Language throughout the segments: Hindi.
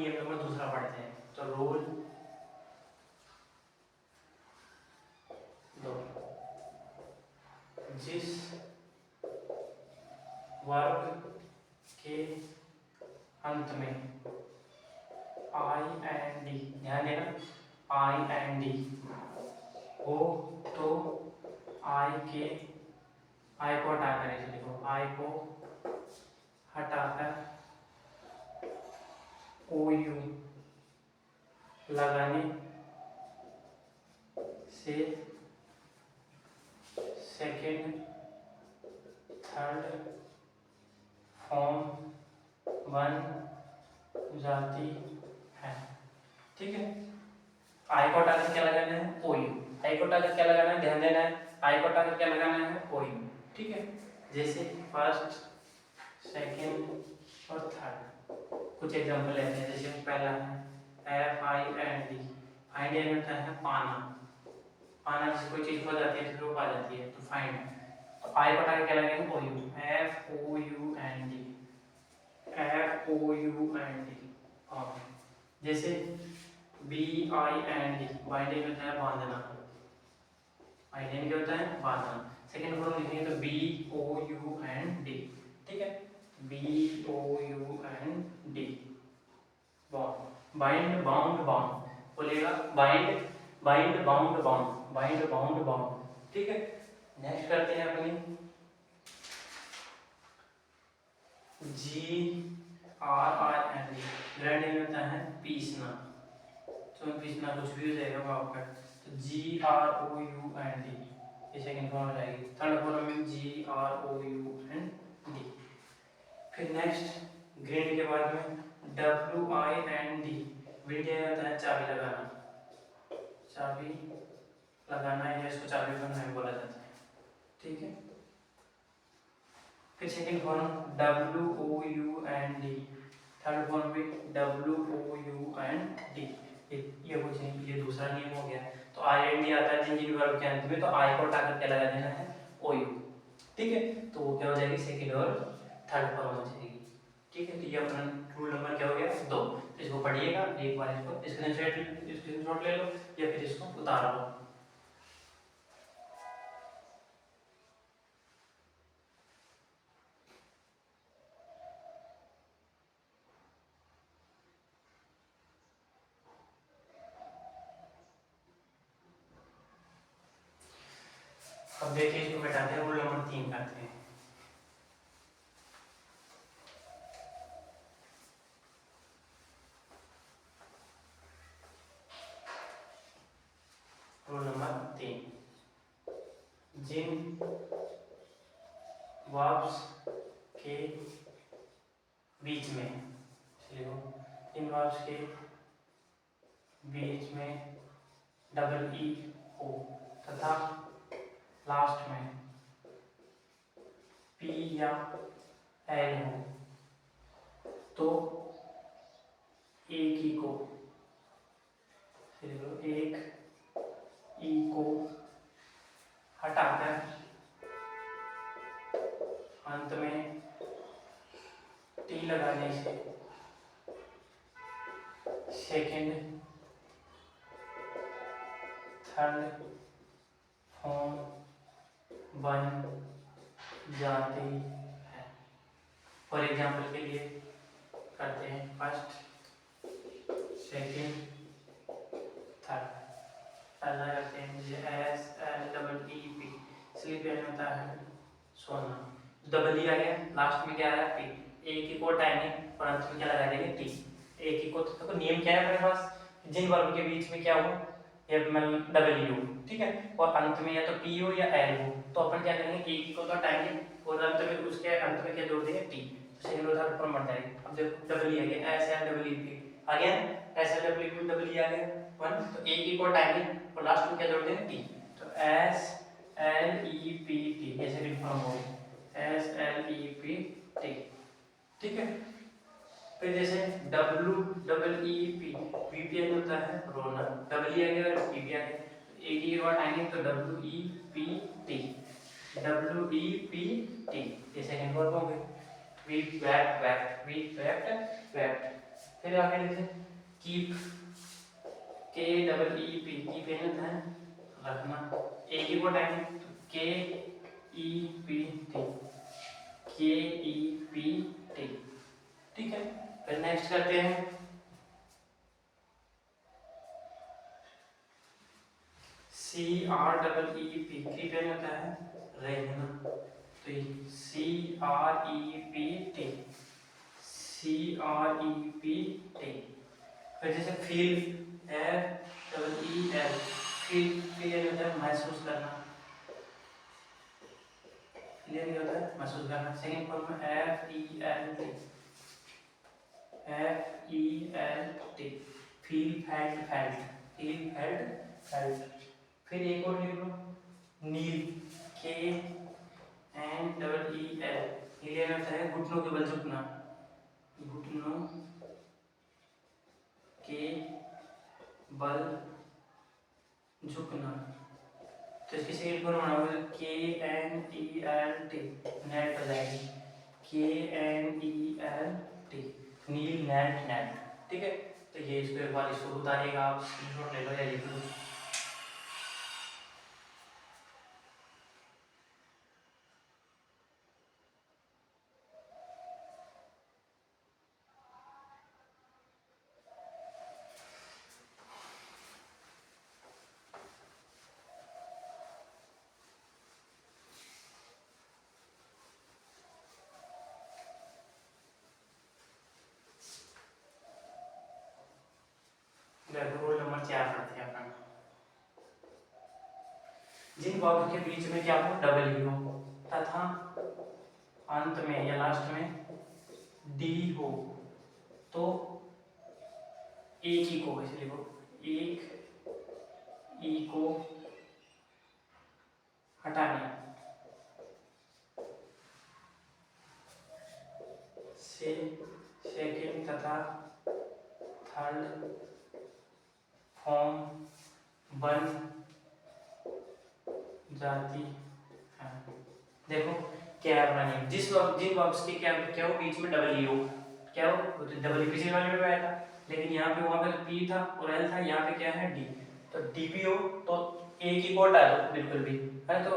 नियम नंबर दूसरा पढ़ते हैं। तो रूल 2, जिस वर्ग के अंत में आई एंड डी, ध्यान देना, आई एंड डी हो तो आई को हटाकर, ऐसे लिखो, आई को हटाकर ओ यू लगाने से सेकेंड थर्ड फॉर्म बन जाती है। ठीक है, आई को हटाकर क्या लगाना है, ओ यू। आई को हटाकर क्या लगाना है, ध्यान देना है, आई को हटाकर क्या लगाना है, ओ यू। ठीक है, जैसे फर्स्ट सेकेंड और थर्ड। कुछ एग्जांपल लेते हैं, जैसे पहला है F I N D. Find एन होता है पाना, पाना जैसे कोई चीज हो जाती है तो वो पा जाती है, तो फाइंड। तो आई को हटाकर क्या लगाएंगे, O U, F O U N D, F O U N D. और जैसे B I N D, binding होता है बांधना, बाइंडिंग क्या होता है, बांधना। सेकेंड फॉर्म लिखेंगे तो B O U N D. ठीक है, B O U N D, bond, bind bound bound बोलेगा, bind bind bound bound, bind bound bound. ठीक है, नेक्स्ट करते हैं अपनी G R R N D. Grinding होता है पीसना, तो पीसना कुछ भी हो जाएगा वहां पर। तो G R O U N D, ये सेकंड फॉर्म हो जाएगी। थर्ड फॉर्म में G R O U N D. फिर नेक्स्ट ग्रेड के बाद में W I N D, wind होता है चाबी लगाना, चाबी लगाना या इसको चाबी बनना बोला जाता है। ठीक है, फिर second form W O U N D, third form में W O U N D. ये कुछ नहीं, ये दूसरा नियम हो गया। तो आई एन डी आता है जिन जिन वर्ब के अंत में, तो आई को हटाकर क्या लगा देना है, ओ यू। ठीक है, तो वो क्या हो जाएगी, सेकंड और थर्ड फॉर्म हो जाएगी। ठीक है, तो ये अपना रूल नंबर क्या हो गया, 2। तो इसको पढ़िएगा एक बार, इसको स्क्रीनशॉट ले लो या फिर इसको उतार लो। अब देखिए, इसको बैठाते हैं, रूल नंबर 3 करते हैं। रूल नंबर 3, जिन वर्ब्स के बीच में, इन वर्ब्स के बीच में डबल ई हो तथा लास्ट में पी या एल हो, तो एक ई को हटाकर अंत में टी लगाने से सेकेंड थर्ड फॉर्म बन जाती है। फॉर एग्जाम्पल के लिए करते हैं, फर्स्ट सेकेंड थर्ड। पहला करते हैं, जैसे S L double E P, sleep एन होता है सोना, डबल ई आ गया, लास्ट में क्या आ रहा है, पी। एक ही को हटाएंगे और अंत में क्या लगा देंगे, टी। एक ही को, तो नियम क्या है अपने पास, जिन वर्ब के बीच में क्या हो, या डबल ई हो, ठीक है, और अंत में या तो पी हो या एल हो, तो अपन क्या करेंगे, एक ही को तो हटाएंगे और अंत में, उसके अंत में क्या जोड़ देंगे, टी। तो सेकंड और थर्ड फॉर्म बन जाएगा। अब देखो, डबल ई आ गया, S L double E P आ गया, S L double E P double E आ गया 1, तो एक ही को हटाएंगे और लास्ट में क्या जोड़ देंगे, टी। तो S L E P T, ये सेकंड फॉर्म हो गया, S L E P T. ठीक है, फिर जैसे W double E P, VPN होता है रोना, डबल ई आ गया और पी भी आ गया, एक ही वर्ड आएंगे तो W E P T, W E P T, ये सेकंड वर्ड हो गए। We wept wept, we wept wept. फिर आगे लिखे कीप, के डबल ई पी, कीप यानी है रखना, एक ही को टाइम के ई पी टी, के ई पी टी, ठीक है। फिर नेक्स्ट करते हैं C R double E P, keep यानी होता है रहना, तो C R E P T, C R E P T. फिर जैसे feel, F double E L, feel, feel होता है महसूस करना, फील होता है महसूस करना। सेकंड फॉर्म में F E L T, F E L T, feel felt felt, feel felt felt. फिर एक और लिख लो kneel, K N double E L, नील होता है घुटनों के बल झुकना, घुटनों के बल झुकना। तो इसकी सेकंड फॉर्म बनाओगे तो K N E L T, knelt हो जाएगी, K N E L T, kneel knelt knelt, ठीक है। तो ये इसको एक बार इसको उतारिएगा आप, स्क्रीनशॉट ले लो या लिख लो। रोल नंबर 4 पढ़ते हैं अपना। जिन वर्ग के बीच में क्या हो डबल ई हो तथा अंत में या लास्ट में डी हो तो एक ही को ऐसे लिखो, एक ई को हटाने से सेकंड तथा थर्ड फॉर्म बन जाती है। देखो क्या बनानी, जिस वक्त जिन वर्ब्स के क्या क्या हो बीच में डबल ई हो, क्या हो तो डबल ई पिछले वाले में आया था, लेकिन यहाँ पे वहाँ पे पी था और एल था, यहाँ पे क्या है डी, तो डी पी हो तो एक ही को हटा दो बिल्कुल भी, है तो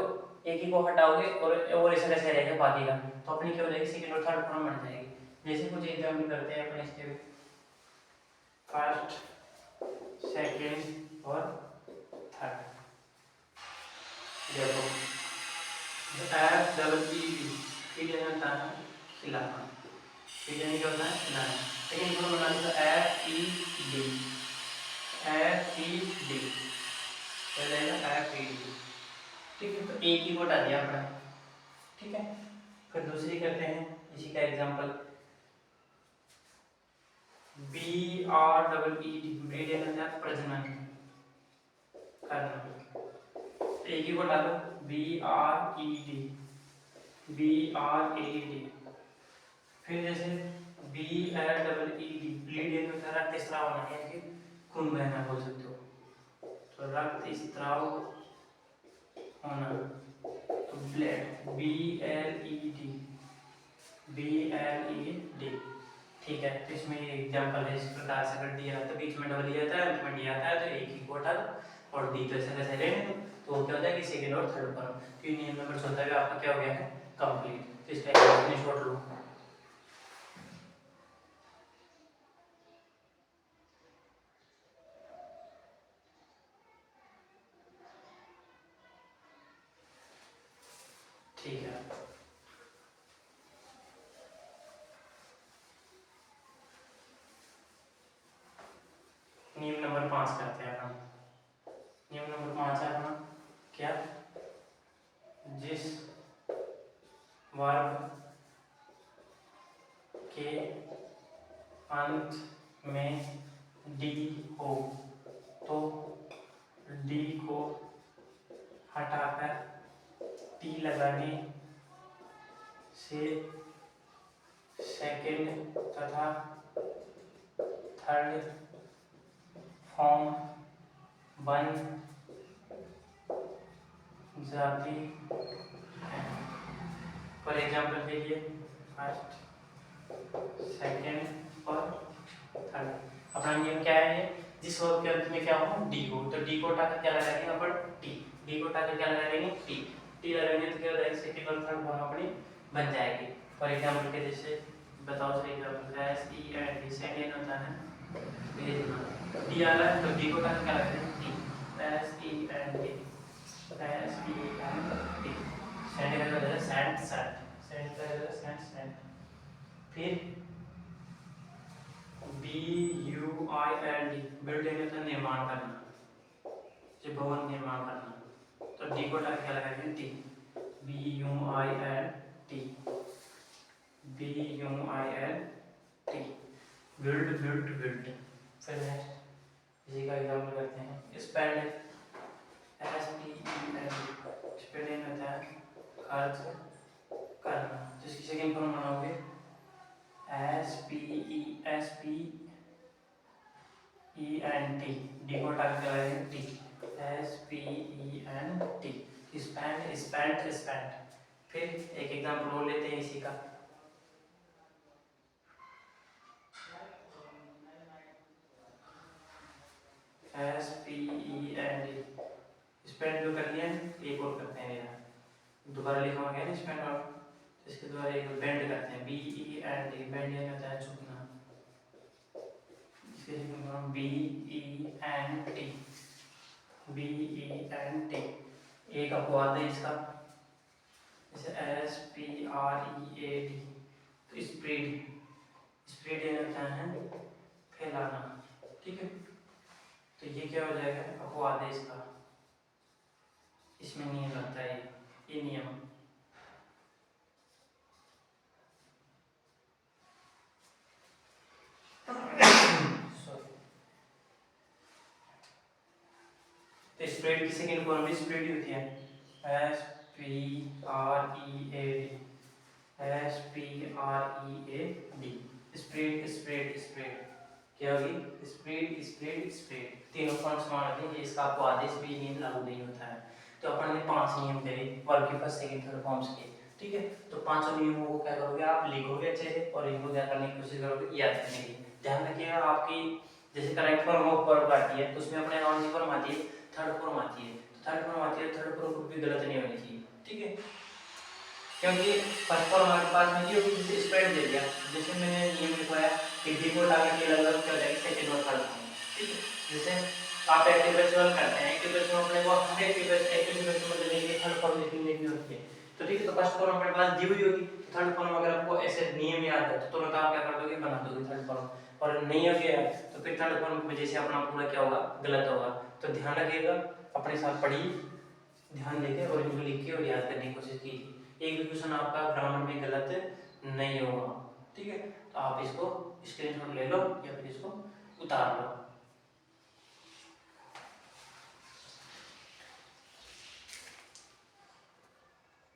एक ही को हटाओगे और ऐसा कैसे रहेगा बाकी का, तो अपनी क्या हो जाएगी सेकंड और थर्ड फॉर्म बन जाएगी। जैसे कुछ एग्जाम्पल करते हैं अपने इसके, फर्स्ट सेकंड और थर्ड। देखो एफ डबल ई डी, ठीक है होता है खिलाना, ठीक है क्या होता है खिलाना, लेकिन इसको बना दो F E D, F E D हो जाएगा एफ ई डी, ठीक है। तो एक ही को हटा दिया आपने, ठीक है। फिर दूसरी करते हैं इसी का example, B R double E D, breed होता है प्रजनन करना, एक ही को डालो B R E D, B R A D. फिर जैसे B L double E D, bleed होता है रक्त स्राव होना, यानी कि खून बहना बोल सकते हो, तो रक्त स्राव होना, तो bled, B L E D, B L E D, ठीक है। तो इसमें एग्जांपल है इस प्रकार से कर दिया, तो बीच में डबल ई आता है, अंत में डी आता है, तो एक ही को हटा दो और डी तो ऐसे कैसे लेने दो, तो क्या हो जाएगा सेकंड और थर्ड फॉर्म। तो नियम नंबर 14 का आपका क्या हो गया है कंप्लीट। तो इसका स्क्रीनशॉट लो। ठीक है, नियम नंबर 5 करते हैं अपना। नियम नंबर 5 है अपना क्या, जिस वर्ग के अंत में डी हो तो डी को हटाकर टी लगाने से सेकंड तथा थर्ड फॉर्म बन जाती है। फॉर एग्जाम्पल के लिए फर्स्ट सेकंड और थर्ड। अपना नियम क्या है, जिस वर्ब के अंत में क्या हो, डी हो, तो डी को हटाकर क्या लगाएंगे अपन, टी। डी को हटाकर क्या लगाएंगे, टी। टी लगाएंगे तो क्या हो जाएगा, सेकंड और थर्ड फॉर्म अपनी बन जाएगी। फॉर एग्जांपल के जैसे बताओ, सही example S E N D, send in होता है, भेजना। डी आ रहा है तो डी को हटाकर क्या लगाएंगे, T. S E N D, S E N D. Send का हो जाएगा सेंड, सेंड। सेंड का हो जाएगा सेंड, सेंड। फिर B U I L D, building में निर्माण करना, जो भवन निर्माण करना, तो डी को क्या लगाएंगे, T. B U I L T, B U I L T, build, build, build. फिर नेक्स्ट इसी का एग्जांपल करते हैं, spend, S P E N D, spend होता है खर्च करना, जिसकी सेकंड फॉर्म बनाओगे S P E N T, D को टाइप करेंगे T, S P E N T, spend, spent, spent. फिर एक एग्जांपल और लेते हैं इसी का, S P E N D, spend जो कर लिया, एक और करते हैं यार, दोबारा लिखा हुआ है स्पेंड, और इसके द्वारा एक बेंड करते हैं, B E N D, bend यानी होता है झुकना, इसके नाम B E N T, B E N T. एक अपवाद है इसका, जैसे S P R E A D, तो स्प्रेड, स्प्रेड यानी होता है फैलाना, ठीक है। तो ये क्या हो जाएगा, अपवाद है इसका, इसमें नियम लगता है, ये नियम। तो स्प्रेड की सेकंड फॉर्म भी स्प्रेड ही होती है, S P R E A D, S P R E A D, spread, spread, spread. क्या होगी, स्प्रेड, स्प्रेड, स्प्रेड, तीनों फॉर्म समान होते हैं, ये इसका आपको आदेश भी नियम लागू नहीं होता है। तो अपन ने 5 नियम करे वर्ब के फर्स्ट सेकंड थर्ड फॉर्म्स के, ठीक है। तो 5 नियमों को क्या करोगे, आप लिखोगे अच्छे से और इनको क्या करने की कोशिश करोगे, याद करने की। ध्यान रखिएगा, आपकी जैसे करेक्ट फॉर्म ऑफ वर्ब आती है तो उसमें अपने कौन सी फॉर्म आती है, थर्ड फॉर्म आती है, तो थर्ड फॉर्म आती है, थर्ड फॉर्म भी गलत नहीं होनी चाहिए, ठीक है। क्योंकि फर्स्ट फॉर्म हमारे पास में ये होगी, स्प्रेड दे दिया, जैसे मैंने नियम लिखवाया कि डी को हटा के लगभग क्या हो जाएगा, सेकंड और थर्ड फॉर्म, ठीक है। जैसे आप एक्टिवेशन करते हैं, एक्टिवेशन अपने को हर एक्टिवेशन में देने के लिए थर्ड फॉर्म लिखनी होती है, तो ठीक है। तो फर्स्ट फॉर्म हमारे पास दी हुई होगी, थर्ड फॉर्म अगर आपको ऐसे नियम याद है तो तुरंत आप क्या कर दोगे, बना दोगे थर्ड फॉर्म, और नहीं हो गया तो फिर थर्ड फॉर्म की वजह से अपना पूरा क्या होगा, गलत होगा। तो ध्यान रखिएगा, अपने साथ पढ़िए, ध्यान देके और इनको लिख के और याद करने की कोशिश कीजिए, एक भी क्वेश्चन आपका ग्रामर में गलत नहीं होगा, ठीक है। तो आप इसको स्क्रीनशॉट ले लो या फिर इसको उतार लो।